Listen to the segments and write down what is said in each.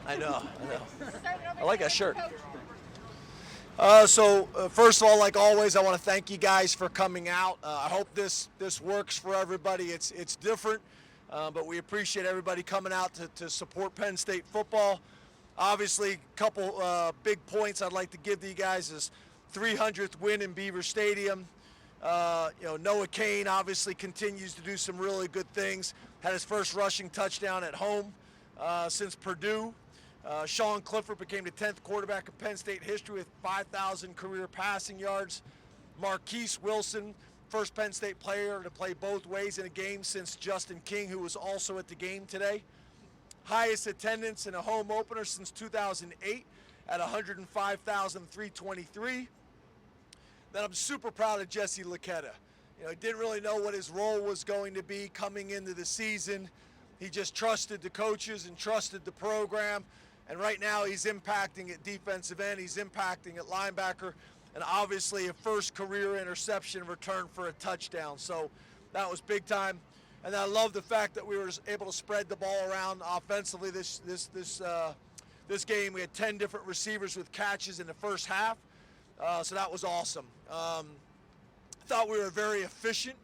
I know. I like that shirt. First of all, like always, I want to thank you guys for coming out. I hope this works for everybody. It's different, but we appreciate everybody coming out to support Penn State football. Obviously, a couple big points I'd like to give to you guys is 300th win in Beaver Stadium. Noah Kane obviously continues to do some really good things. Had his first rushing touchdown at home since Purdue. Sean Clifford became the 10th quarterback in Penn State history with 5,000 career passing yards. Marquise Wilson, first Penn State player to play both ways in a game since Justin King, who was also at the game today. Highest attendance in a home opener since 2008 at 105,323. Then I'm super proud of Jesse Luketa. He didn't really know what his role was going to be coming into the season. He just trusted the coaches and trusted the program. And right now he's impacting at defensive end, he's impacting at linebacker, and obviously a first career interception return for a touchdown. So that was big time. And I love the fact that we were able to spread the ball around offensively this game. We had 10 different receivers with catches in the first half, so that was awesome. I thought we were very efficient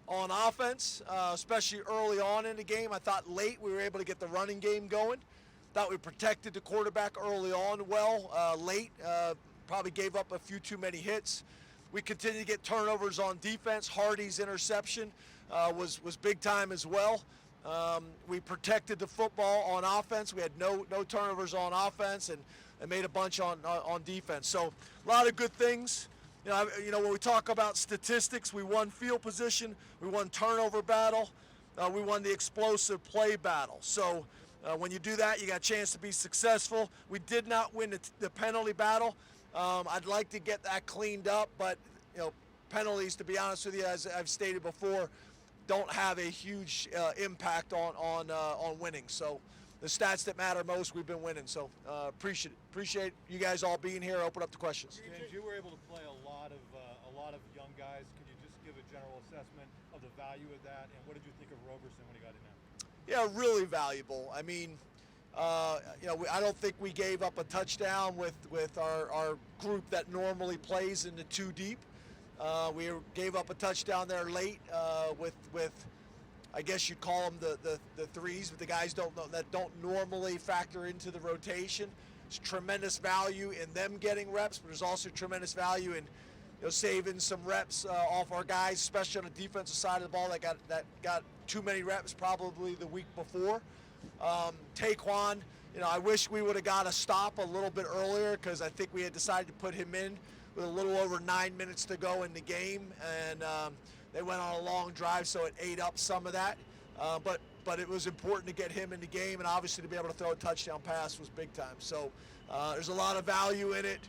on offense, especially early on in the game. I thought late we were able to get the running game going. Thought we protected the quarterback early on well. Late, probably gave up a few too many hits. We continued to get turnovers on defense. Hardy's interception was big time as well. We protected the football on offense. We had no turnovers on offense and made a bunch on defense. So a lot of good things. When we talk about statistics, we won field position, we won turnover battle, we won the explosive play battle. So when you do that, you got a chance to be successful. We did not win the penalty battle. I'd like to get that cleaned up, but penalties, to be honest with you, as I've stated before, don't have a huge impact on winning. So the stats that matter most, we've been winning. So appreciate you guys all being here. Open up the questions. James, you were able to play a lot of young guys. Could you just give a general assessment of the value of that, and what did you think of Roberson when he got in there? Yeah, really valuable. I mean, I don't think we gave up a touchdown with our group that normally plays in the two deep. We gave up a touchdown there late with I guess you'd call them the threes, but the guys that don't normally factor into the rotation. There's tremendous value in them getting reps, but there's also tremendous value in saving some reps off our guys, especially on the defensive side of the ball that got too many reps probably the week before. Taquan, I wish we would have got a stop a little bit earlier because I think we had decided to put him in with a little over 9 minutes to go in the game, and they went on a long drive, so it ate up some of that. But it was important to get him in the game, and obviously to be able to throw a touchdown pass was big time. So there's a lot of value in it.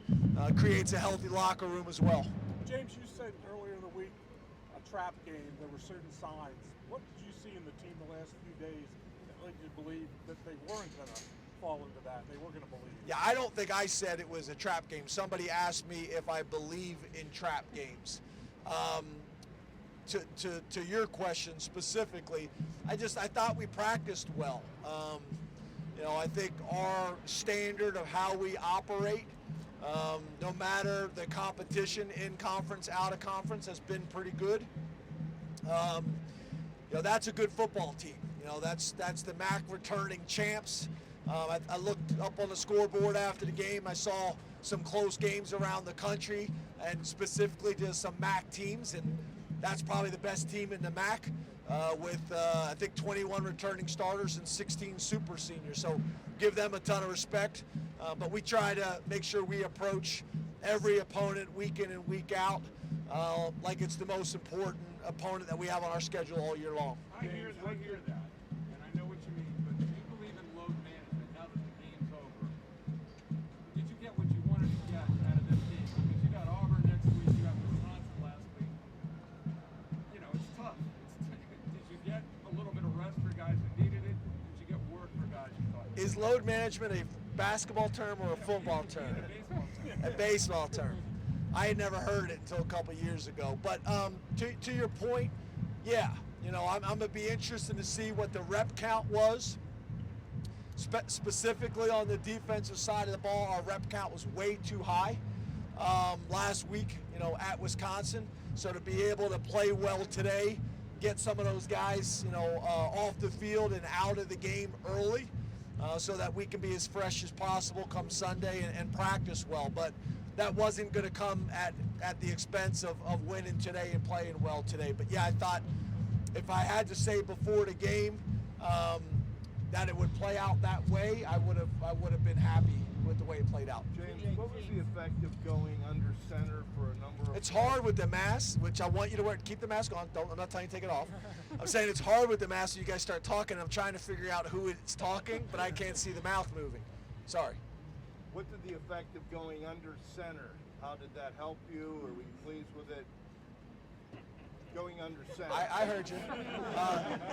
Creates a healthy locker room as well. James, you said earlier in the week, a trap game, there were certain signs. What did you see in the team the last few days that led you to believe that they weren't going to fall into that? They were going to believe? Yeah, I don't think I said it was a trap game. Somebody asked me if I believe in trap games. To your question specifically, I thought we practiced well. I think our standard of how we operate, no matter the competition in conference, out of conference, has been pretty good. That's a good football team. That's the MAC returning champs. I looked up on the scoreboard after the game. I saw some close games around the country, and specifically to some MAC teams, and that's probably the best team in the MAC with, I think, 21 returning starters and 16 super seniors. So give them a ton of respect. But we try to make sure we approach every opponent week in and week out like it's the most important opponent that we have on our schedule all year long. I hear that, and I know what you mean, but do you believe in load management now that the game's over? Did you get what you wanted to get out of this game? Because you got Auburn next week, you got Wisconsin last week. It's tough. Did you get a little bit of rest for guys that needed it? Did you get work for guys you thought? Is load management a basketball term or a football term? A baseball term. I had never heard it until a couple years ago. But to your point, yeah, I'm going to be interested to see what the rep count was. specifically on the defensive side of the ball, our rep count was way too high last week, at Wisconsin. So to be able to play well today, get some of those guys, off the field and out of the game early, so that we can be as fresh as possible come Sunday and practice well. But that wasn't going to come at the expense of winning today and playing well today. But yeah, I thought if I had to say before the game that it would play out that way, I would have been happy with the way it played out. James, what was the effect of going under center for a number of? It's hard with the mask, which I want you to wear. Keep the mask on. I'm not telling you to take it off. I'm saying it's hard with the mask. So you guys start talking. I'm trying to figure out who it's talking, but I can't see the mouth moving. Sorry. What did the effect of going under center? How did that help you? Are we pleased with it? Going under center. I heard you.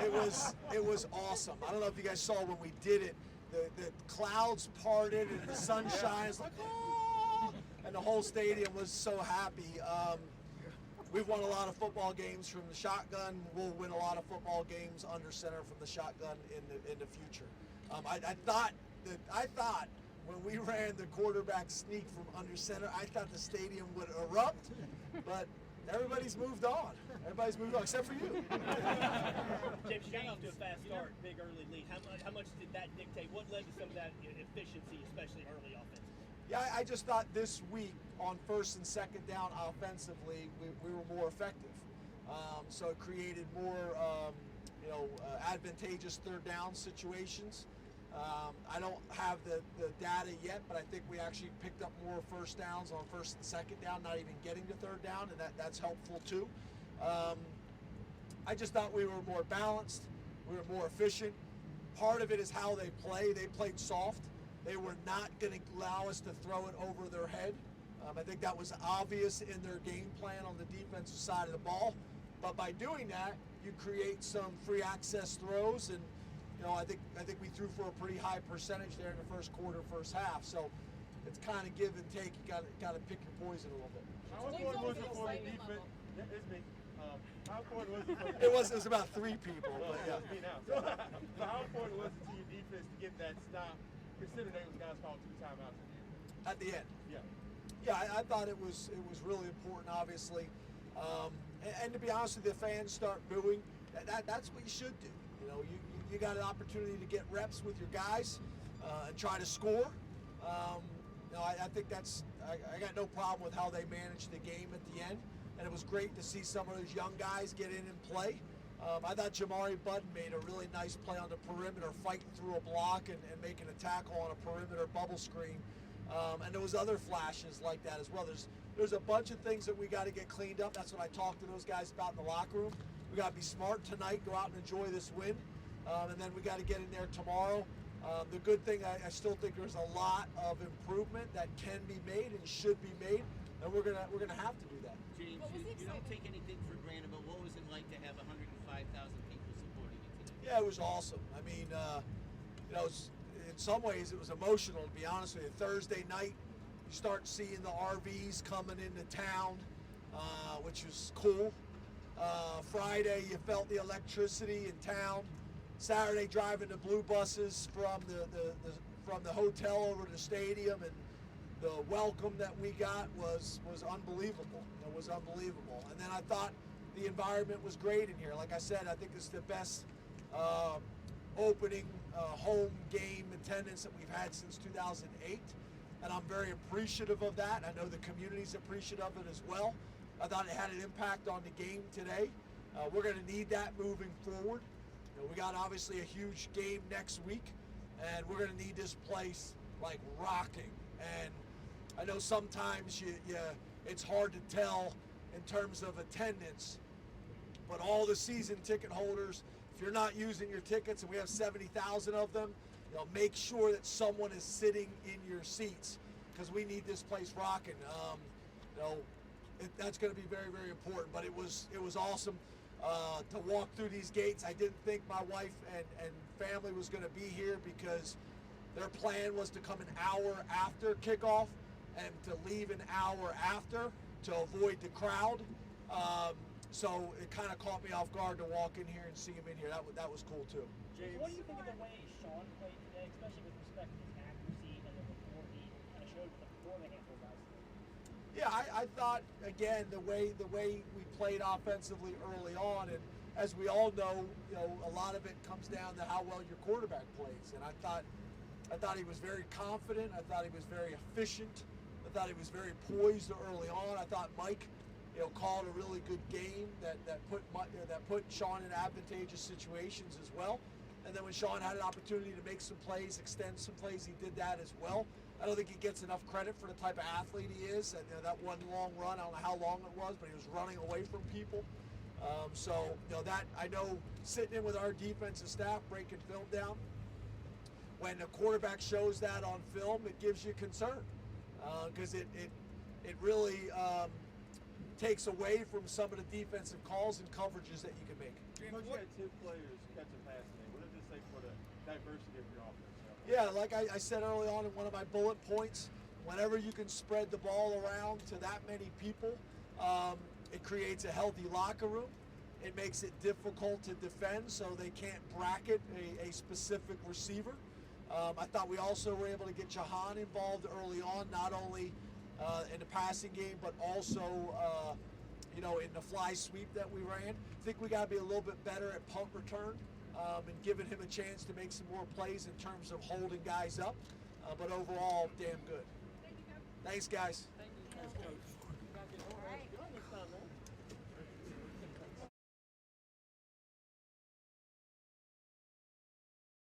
It was awesome. I don't know if you guys saw when we did it. The clouds parted and the sun shines like, oh, and the whole stadium was so happy. We've won a lot of football games from the shotgun. We'll win a lot of football games under center from the shotgun in the future. I thought when we ran the quarterback sneak from under center, I thought the stadium would erupt, but everybody's moved on. Everybody's moved on, except for you. James, you got off to a fast start, big early lead. How much did that dictate? What led to some of that efficiency, especially early offensively? Yeah, I just thought this week on first and second down offensively, we were more effective. So it created more, advantageous third down situations. I don't have the data yet, but I think we actually picked up more first downs on first and second down, not even getting to third down, and that's helpful too. I just thought we were more balanced, we were more efficient. Part of it is how they play. They played soft. They were not going to allow us to throw it over their head. I think that was obvious in their game plan on the defensive side of the ball. But by doing that, you create some free access throws, and I think we threw for a pretty high percentage there in the first quarter, first half. So it's kind of give and take. You got to pick your poison a little bit. How important was it for the defense? Yeah, it's me. How important was it for It was about 3 people. But yeah. me now. So how important was it to your defense to get that stop, considering they was guys called 2 timeouts in the end? At the end. Yeah. Yeah, I thought it was really important, obviously. And to be honest with you, the fans start booing. That's what you should do. You got an opportunity to get reps with your guys and try to score. I think I got no problem with how they managed the game at the end. And it was great to see some of those young guys get in and play. I thought Jamari Budden made a really nice play on the perimeter, fighting through a block and making a tackle on a perimeter bubble screen. And there was other flashes like that as well. There's a bunch of things that we got to get cleaned up. That's what I talked to those guys about in the locker room. We got to be smart tonight, go out and enjoy this win. And then we got to get in there tomorrow. The good thing, I still think there's a lot of improvement that can be made and should be made, and we're gonna have to do that. James, you don't take anything for granted, but what was it like to have 105,000 people supporting you today? Yeah, it was awesome. I mean, in some ways it was emotional, to be honest with you. Thursday night, you start seeing the RVs coming into town, which was cool. Friday, you felt the electricity in town. Saturday, driving the blue buses from the hotel over to the stadium, and the welcome that we got was unbelievable. It was unbelievable. And then I thought the environment was great in here. Like I said, I think it's the best opening home game attendance that we've had since 2008, and I'm very appreciative of that. I know the community's appreciative of it as well. I thought it had an impact on the game today. We're going to need that moving forward. We got obviously a huge game next week, and we're going to need this place like rocking. And I know sometimes it's hard to tell in terms of attendance, but all the season ticket holders, if you're not using your tickets, and we have 70,000 of them, make sure that someone is sitting in your seats, because we need this place rocking. That's going to be very, very important. But it was awesome. To walk through these gates. I didn't think my wife and family was going to be here, because their plan was to come an hour after kickoff and to leave an hour after to avoid the crowd. So it kind of caught me off guard to walk in here and see him in here. That was cool too. James, what do you think of the way Sean played today, especially with respect to his accuracy and then before he kind of showed before the handful guys? Yeah, I thought again the way we played offensively early on, and as we all know, a lot of it comes down to how well your quarterback plays. And I thought he was very confident. I thought he was very efficient. I thought he was very poised early on. I thought Mike, called a really good game that put Sean in advantageous situations as well. And then when Sean had an opportunity to make some plays, extend some plays, he did that as well. I don't think he gets enough credit for the type of athlete he is. And that one long run, I don't know how long it was, but he was running away from people. That I know, sitting in with our defensive staff, breaking film down, when the quarterback shows that on film, it gives you concern because it really takes away from some of the defensive calls and coverages that you can make. Coach, you had 2 players catch a pass today. What does this say for the diversity of your offense? Yeah, like I said early on in one of my bullet points, whenever you can spread the ball around to that many people, it creates a healthy locker room. It makes it difficult to defend, so they can't bracket a specific receiver. I thought we also were able to get Jahan involved early on, not only in the passing game, but also in the fly sweep that we ran. I think we got to be a little bit better at punt return and giving him a chance to make some more plays in terms of holding guys up. But overall, damn good. Thanks, guys. Thank you, Coach. All right.